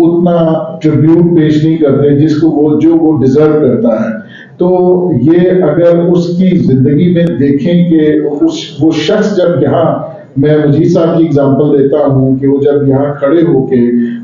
اتنا ٹریبیوٹ پیش نہیں کرتے جس کو وہ ڈیزرو کرتا ہے. تو یہ اگر اس کی زندگی میں دیکھیں کہ وہ شخص جب یہاں، میں مجید صاحب کی اگزامپل دیتا ہوں کہ وہ جب یہاں کھڑے ہو کے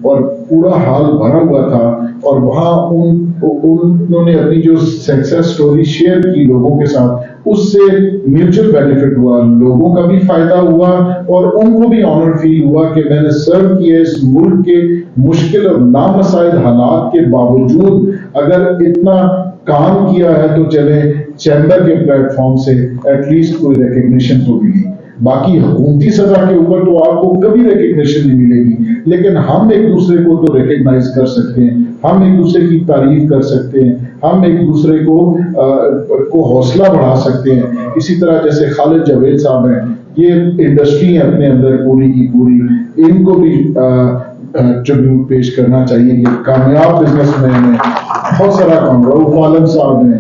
اور پورا حال بھرا ہوا تھا اور وہاں انہوں نے اپنی جو سکسیس سٹوری شیئر کی لوگوں کے ساتھ، اس سے میوچل بینیفٹ ہوا، لوگوں کا بھی فائدہ ہوا اور ان کو بھی آنر فیل ہوا کہ میں نے سرو کیا اس ملک کے مشکل اور نامساعد حالات کے باوجود اگر اتنا کام کیا ہے تو چلے چیمبر کے پلیٹ فارم سے ایٹ لیسٹ کوئی ریکگنیشن تو ملی. باقی حکومتی سطح کے اوپر تو آپ کو کبھی ریکگنیشن نہیں ملے گی، لیکن ہم ایک دوسرے کو تو ریکگنائز کر سکتے ہیں، ہم ایک دوسرے کی تعریف کر سکتے ہیں، ہم ایک دوسرے کو حوصلہ بڑھا سکتے ہیں. اسی طرح جیسے خالد جاوید صاحب ہیں، یہ انڈسٹری ہے اپنے اندر پوری کی پوری، ان کو بھی ٹریبیوٹ پیش کرنا چاہیے. یہ کامیاب بزنس مین ہیں، بہت سارا کام. رؤف عالم صاحب ہیں،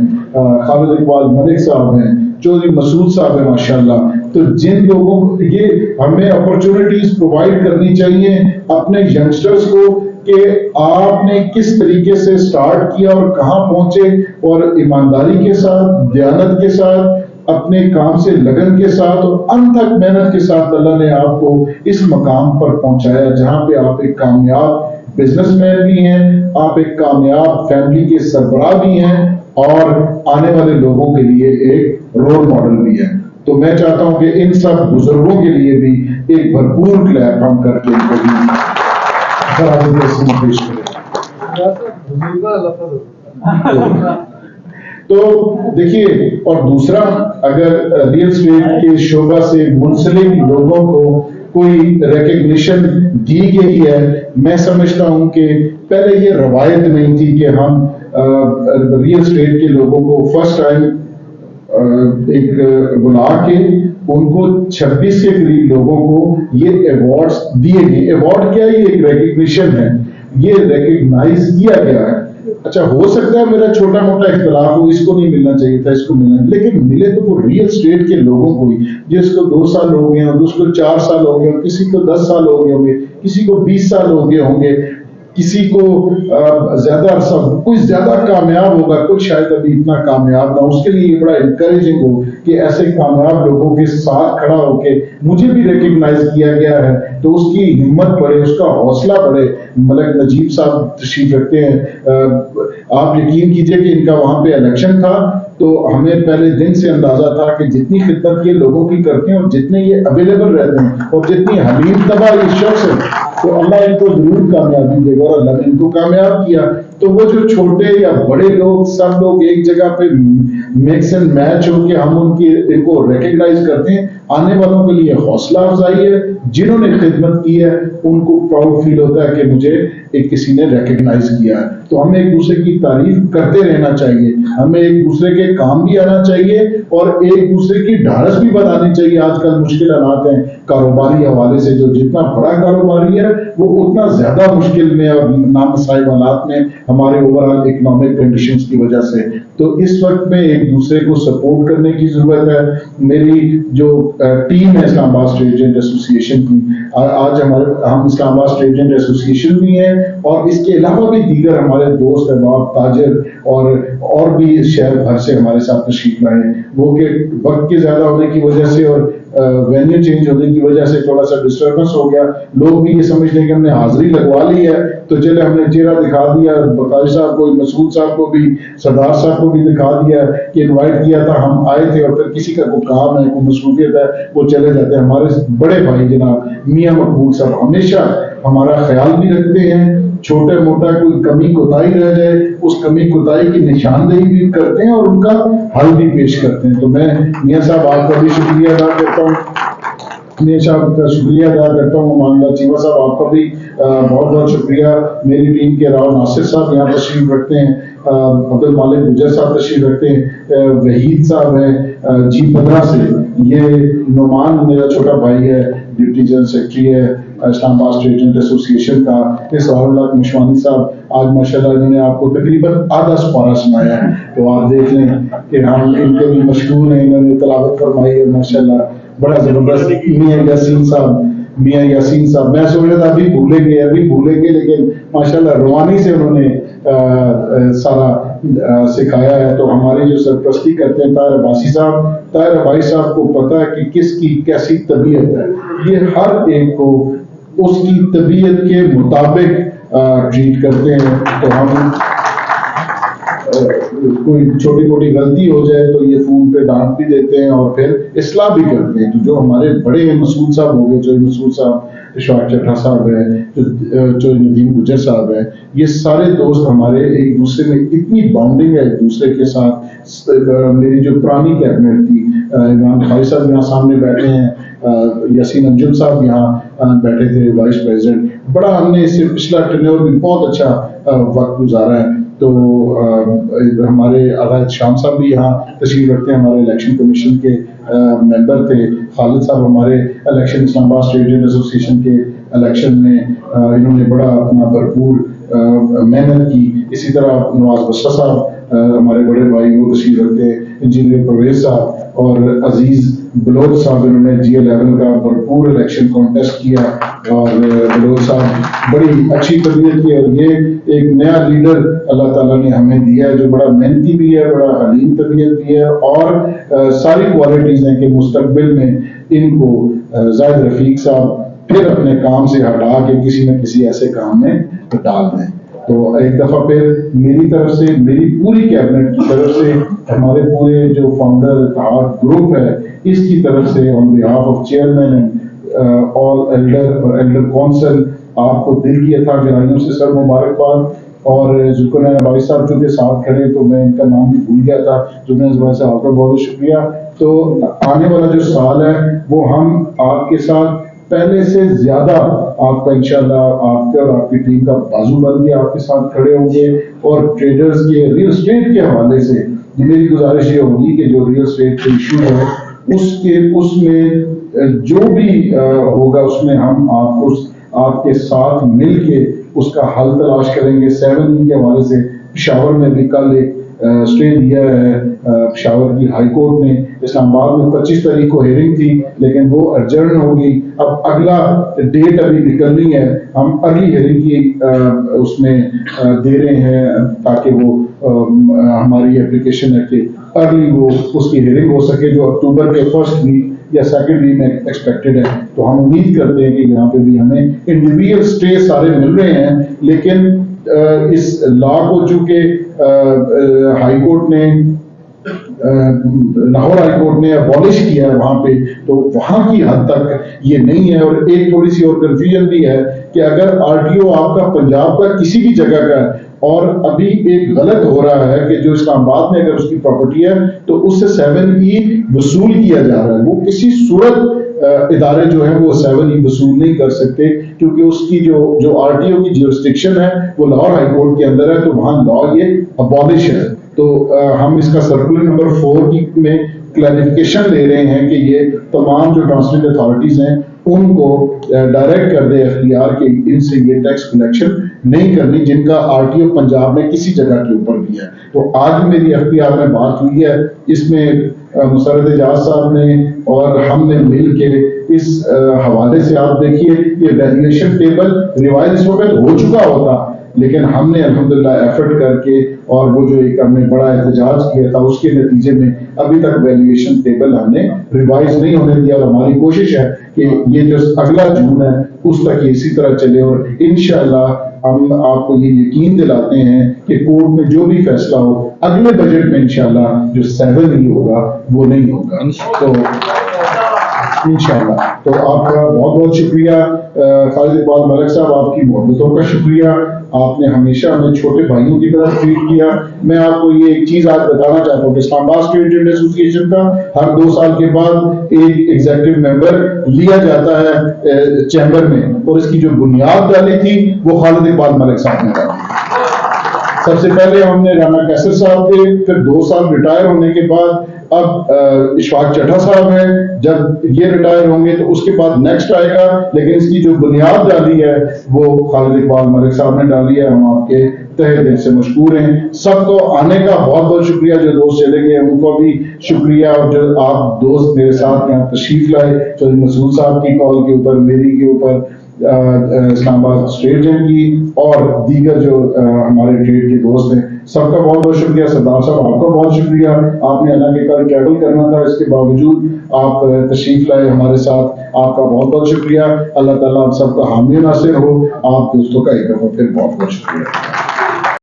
خالد اقبال ملک صاحب ہیں، چودھری مسعود صاحب ہیں ماشاءاللہ. تو جن لوگوں کو یہ ہمیں اپرچونٹیز پرووائڈ کرنی چاہیے اپنے ینگسٹرز کو کہ آپ نے کس طریقے سے سٹارٹ کیا اور کہاں پہنچے، اور ایمانداری کے ساتھ، دیانت کے ساتھ، اپنے کام سے لگن کے ساتھ اور انتھک محنت کے ساتھ اللہ نے آپ کو اس مقام پر پہنچایا جہاں پہ آپ ایک کامیاب بزنس مین بھی ہیں، آپ ایک کامیاب فیملی کے سربراہ بھی ہیں اور آنے والے لوگوں کے لیے ایک رول ماڈل بھی ہیں. تو میں چاہتا ہوں کہ ان سب بزرگوں کے لیے بھی ایک بھرپور کلیپ ہم کر کے ان کو بھی پیش کریں. تو دیکھیے، اور دوسرا، اگر ریئل اسٹیٹ کے شعبہ سے منسلک لوگوں کو کوئی ریکگنیشن دی گئی ہے، میں سمجھتا ہوں کہ پہلے یہ روایت نہیں تھی کہ ہم ریئل اسٹیٹ کے لوگوں کو فرسٹ ٹائم ایک بلا کے ان کو 26 کے قریب لوگوں کو یہ ایوارڈز دیے گئے. ایوارڈ کیا ہے؟ یہ ایک ریکگنیشن ہے، یہ ریکگنائز کیا گیا ہے. اچھا، ہو سکتا ہے میرا چھوٹا موٹا اختلاف ہو، اس کو نہیں ملنا چاہیے تھا، اس کو ملنا، لیکن ملے تو وہ ریئل اسٹیٹ کے لوگوں کو ہی، جس کو 2 سال ہو گئے اور اس کو 4 سال ہو گئے، کسی کو 10 سال ہو گئے ہوں گے، کسی کو 20 سال ہو گئے ہوں گے، کسی کو زیادہ عرصہ، کوئی زیادہ کامیاب ہوگا، کوئی شاید ابھی اتنا کامیاب نہ. اس کے لیے یہ بڑا انکریجنگ ہو کہ ایسے کامیاب لوگوں کے ساتھ کھڑا ہو کے مجھے بھی ریکگنائز کیا گیا ہے تو اس کی ہمت بڑھے، اس کا حوصلہ بڑھے. ملک نجیب صاحب تشریف رکھتے ہیں، آپ یقین کیجئے کہ ان کا وہاں پہ الیکشن تھا تو ہمیں پہلے دن سے اندازہ تھا کہ جتنی خدمت یہ لوگوں کی کرتے ہیں اور جتنے یہ اویلیبل رہتے ہیں اور جتنی حلیم طبع یہ شخص ہے تو اللہ ان کو ضرور کامیابی دے گا، اور اللہ نے ان کو کامیاب کیا. تو وہ جو چھوٹے یا بڑے لوگ، سب لوگ ایک جگہ پہ مکس اینڈ میچ ہو کے ہم ان کو ریکگنائز کرتے ہیں. آنے والوں کے لیے حوصلہ افزائی ہے، جنہوں نے خدمت کی ہے ان کو پراؤڈ فیل ہوتا ہے کہ مجھے کسی نے ریکگنائز کیا ہے. تو ہمیں ایک دوسرے کی تعریف کرتے رہنا چاہیے، ہمیں ایک دوسرے کے کام بھی آنا چاہیے اور ایک دوسرے کی ڈھارس بھی بتانی چاہیے. آج کل مشکل حالات ہیں کاروباری حوالے سے، جو جتنا بڑا کاروباری ہے وہ اتنا زیادہ مشکل میں اور نامساعد حالات میں ہمارے اوور آل اکنامک کنڈیشنز کی وجہ سے. تو اس وقت میں ایک دوسرے کو سپورٹ کرنے کی ضرورت ہے. میری جو ٹیم ہے اسلام آباد اسٹیٹ ایجنٹ ایسوسی ایشن کی، آج ہم اسلام آباد اسٹیٹ ایجنٹ ایسوسی ایشن بھی ہیں اور اس کے علاوہ بھی دیگر ہمارے دوست احباب تاجر اور بھی شہر بھر سے ہمارے ساتھ تشریف لائے ہیں. وہ کہ وقت کے زیادہ ہونے کی وجہ سے اور وینیو چینج ہونے کی وجہ سے تھوڑا سا ڈسٹربنس ہو گیا. لوگ بھی یہ سمجھ لیں کہ ہم نے حاضری لگوا لی ہے تو چلے ہم نے چہرہ دکھا دیا، بقائی صاحب کو، مسعود صاحب کو بھی، سردار صاحب کو بھی دکھا دیا کہ انوائٹ کیا تھا، ہم آئے تھے، اور پھر کسی کا کوئی کام ہے، کوئی مصروفیت ہے، وہ چلے جاتے ہیں. ہمارے بڑے بھائی جناب میاں مقبول صاحب ہمیشہ ہمارا خیال بھی رکھتے ہیں، چھوٹے موٹا کوئی کمی کوتاہی رہ جائے اس کمی کوتاہی کی نشاندہی بھی کرتے ہیں اور ان کا حل بھی پیش کرتے ہیں. تو میں میاں صاحب آپ کا بھی شکریہ ادا کرتا ہوں، میاں صاحب کا شکریہ ادا کرتا ہوں. مان اللہ چیمہ صاحب آپ کا بھی بہت بہت شکریہ. میری ٹیم کے علاوہ ناصر صاحب یہاں تشریف رکھتے ہیں، عبد المالک گجر صاحب تشریف رکھتے ہیں، وحید صاحب ہیں جی 15 سے، یہ نعمان میرا چھوٹا بھائی ہے، ڈپٹی جنرل سیکرٹری ہے اسلام آباد اسٹیٹ ایجنٹ ایسوسی ایشن کا. سہار اللہ مشوانی صاحب آج ماشاءاللہ انہوں نے آپ کو تقریباً آدھا سپارہ سنایا ہے، تو آپ دیکھ لیں کہ ہم ان کے بھی مشغول ہیں، انہوں نے تلاوت فرمائی ہے ماشاءاللہ، بڑا زبردست. میاں یاسین صاحب میاں یاسین صاحب, میں سوچ رہا تھا ابھی بھولیں گے, لیکن ماشاءاللہ روانی سے انہوں نے سارا سکھایا ہے. تو ہماری جو سرپرستی کرتے ہیں طاہر عباسی صاحب کو پتہ ہے کہ کس کی کیسی طبیعت ہے. یہ ہر ایک کو اس کی طبیعت کے مطابق ٹریٹ کرتے ہیں. تو ہم کوئی چھوٹی موٹی غلطی ہو جائے تو یہ فون پہ ڈانٹ بھی دیتے ہیں اور پھر اصلاح بھی کرتے ہیں. تو جو ہمارے بڑے مسعود صاحب ہو گئے, جو مسعود صاحب, اشفاق چٹھا صاحب ہے, جو ندیم گجر صاحب ہے, یہ سارے دوست ہمارے ایک دوسرے میں اتنی بانڈنگ ہے ایک دوسرے کے ساتھ. میری جو پرانی کیبنٹ تھی, عمران خالی صاحب یہاں سامنے بیٹھے ہیں, یاسین انجم صاحب یہاں بیٹھے تھے وائس پریزیڈنٹ. بڑا ہم نے اس سے پچھلا ٹرینور بھی بہت اچھا وقت گزارا ہے. تو ہمارے عقائد شام صاحب بھی یہاں تشریف رکھتے ہیں, ہمارے الیکشن کمیشن کے ممبر تھے. خالد صاحب ہمارے الیکشن اسلام آباد اسٹیٹ ایسوسی ایشن کے الیکشن میں انہوں نے بڑا اپنا بھرپور محنت کی. اسی طرح نواز بشرا صاحب ہمارے بڑے بھائی وہ تشریف رکھتے ہیں, انجینئر پرویز صاحب اور عزیز بلوچ صاحب, انہوں نے GA11 کا بھرپور الیکشن کانٹیسٹ کیا. اور بلوچ صاحب بڑی اچھی طبیعت کی, اور یہ ایک نیا لیڈر اللہ تعالیٰ نے ہمیں دیا ہے جو بڑا محنتی بھی ہے, بڑا حلیم طبیعت بھی ہے, اور ساری کوالٹیز ہیں کہ مستقبل میں ان کو زاہد رفیق صاحب پھر اپنے کام سے ہٹا کے کسی نہ کسی ایسے کام میں ڈال دیں. تو ایک دفعہ پھر میری طرف سے, میری پوری کیبنٹ کی طرف سے, ہمارے پورے جو فاؤنڈر اتحاد گروپ ہے اس کی طرف سے on behalf of chairman and all elder اور ایلڈر کونسل, آپ کو دل کی اتھا گہرائیوں سے سر مبارکباد. اور ذوالقرنین عباسی صاحب جو کے ساتھ کھڑے, تو میں ان کا نام بھی بھول گیا تھا. ذوالقرنین عباسی صاحب آپ کا بہت شکریہ. تو آنے والا جو سال ہے وہ ہم آپ کے ساتھ پہلے سے زیادہ آپ کا انشاءاللہ, آپ کے اور آپ کی ٹیم کا بازو بن کے آپ کے ساتھ کھڑے ہوں گے. اور ٹریڈرز کے ریل اسٹیٹ کے حوالے سے میری گزارش یہ ہوگی کہ جو ریل اسٹیٹ کا ایشو ہے اس میں جو بھی ہوگا اس میں ہم آپ کے ساتھ مل کے اس کا حل تلاش کریں گے. 7E کے حوالے سے پشاور میں بھی کل ایک اسٹے دیا ہے پشاور کی ہائی کورٹ نے. اسلام آباد میں 25 تاریخ کو ہیئرنگ تھی لیکن وہ ارجنٹ ہوگی. اب اگلا ڈیٹ ابھی نکلنی ہے, ہم اگلی ہیئرنگ کی اس میں دے رہے ہیں تاکہ وہ ہماری اپلیکیشن ہے کہ ارلی وہ اس کی ہیئرنگ ہو سکے, جو اکتوبر کے فرسٹ ویک یا سیکنڈ ویک میں ایکسپیکٹڈ ہے. تو ہم امید کرتے ہیں کہ یہاں پہ بھی ہمیں انڈیویجول اسٹے سارے مل رہے ہیں, لیکن اس لا کو چونکہ ہائی کورٹ نے, لاہور ہائی کورٹ نے ابالش کیا ہے وہاں پہ, تو وہاں کی حد تک یہ نہیں ہے. اور ایک تھوڑی سی اور کنفیوژن بھی ہے کہ اگر RTO آپ کا پنجاب کا کسی بھی جگہ کا ہے اور ابھی ایک غلط ہو رہا ہے کہ جو اسلام آباد میں اگر اس کی پراپرٹی ہے تو اس سے 7E وصول کیا جا رہا ہے, وہ کسی صورت ادارے جو ہیں وہ 7E وصول نہیں کر سکتے کیونکہ اس کی جو RTO کی جیورسڈکشن ہے وہ لاہور ہائی کورٹ کے اندر ہے, تو وہاں لا یہ ابالش ہے. تو ہم اس کا سرکولر نمبر 4 میں کلیریفیکیشن لے رہے ہیں کہ یہ تمام جو ٹرانسپورٹ اتھارٹیز ہیں ان کو ڈائریکٹ کر دے اختیار کہ ان سے یہ ٹیکس کلیکشن نہیں کرنی جن کا RTO پنجاب میں کسی جگہ کے اوپر بھی ہے. تو آج میری اختیار میں بات ہوئی ہے, اس میں مسرت اعجاز صاحب نے اور ہم نے مل کے اس حوالے سے آپ دیکھیے یہ ویلیویشن ٹیبل ریوائز اس وقت ہو چکا ہوتا, لیکن ہم نے الحمدللہ ایفرٹ کر کے اور وہ جو ایک ہم نے بڑا احتجاج کیا تھا اس کے نتیجے میں ابھی تک ویلیویشن ٹیبل ہم نے ریوائز نہیں ہونے دیا. اور ہماری کوشش ہے کہ یہ جو اگلا جون ہے اس تک یہ اسی طرح چلے, اور انشاءاللہ ہم آپ کو یہ یقین دلاتے ہیں کہ کورٹ میں جو بھی فیصلہ ہو اگلے بجٹ میں انشاءاللہ جو 7E ہوگا وہ نہیں ہوگا. تو انشاءاللہ تو آپ کا بہت بہت شکریہ. خالد اقبال ملک صاحب آپ کی محبتوں کا شکریہ, آپ نے ہمیشہ ہمیں چھوٹے بھائیوں کی طرح ٹریٹ کیا. میں آپ کو یہ ایک چیز آج بتانا چاہتا ہوں کہ اسلام آباد اسٹیٹ ٹریڈ ایسوسی ایشن کا ہر 2 سال کے بعد ایک ایگزیکٹو ممبر لیا جاتا ہے چیمبر میں, اور اس کی جو بنیاد ڈالی تھی وہ خالد اقبال ملک صاحب نے ڈالی. سب سے پہلے ہم نے رانا کیسر صاحب تھے, پھر 2 سال ریٹائر ہونے کے بعد اب اشفاق چٹھا صاحب ہیں, جب یہ ریٹائر ہوں گے تو اس کے بعد نیکسٹ آئے گا، لیکن اس کی جو بنیاد ڈالی ہے وہ خالد اقبال ملک صاحب نے ڈالی ہے. ہم آپ کے تہہ دل سے مشکور ہیں. سب کو آنے کا بہت بہت شکریہ. جو دوست چلے گئے ان کو بھی شکریہ. اور جو آپ دوست میرے ساتھ یہاں تشریف لائے، چودھری مسعود صاحب کی کال کے اوپر، میری کے اوپر، اسلام آباد اسٹیٹ جن کی اور دیگر جو ہمارے ٹریڈ کے دوست ہیں، سب کا بہت بہت شکریہ. سردار صاحب آپ کا بہت شکریہ. آپ نے حالانکہ کل ٹریول کرنا تھا، اس کے باوجود آپ تشریف لائے ہمارے ساتھ. آپ کا بہت بہت شکریہ. اللہ تعالیٰ آپ سب کا حامی ناصر ہو. آپ دوستوں کا ایک دفعہ پھر بہت بہت شکریہ.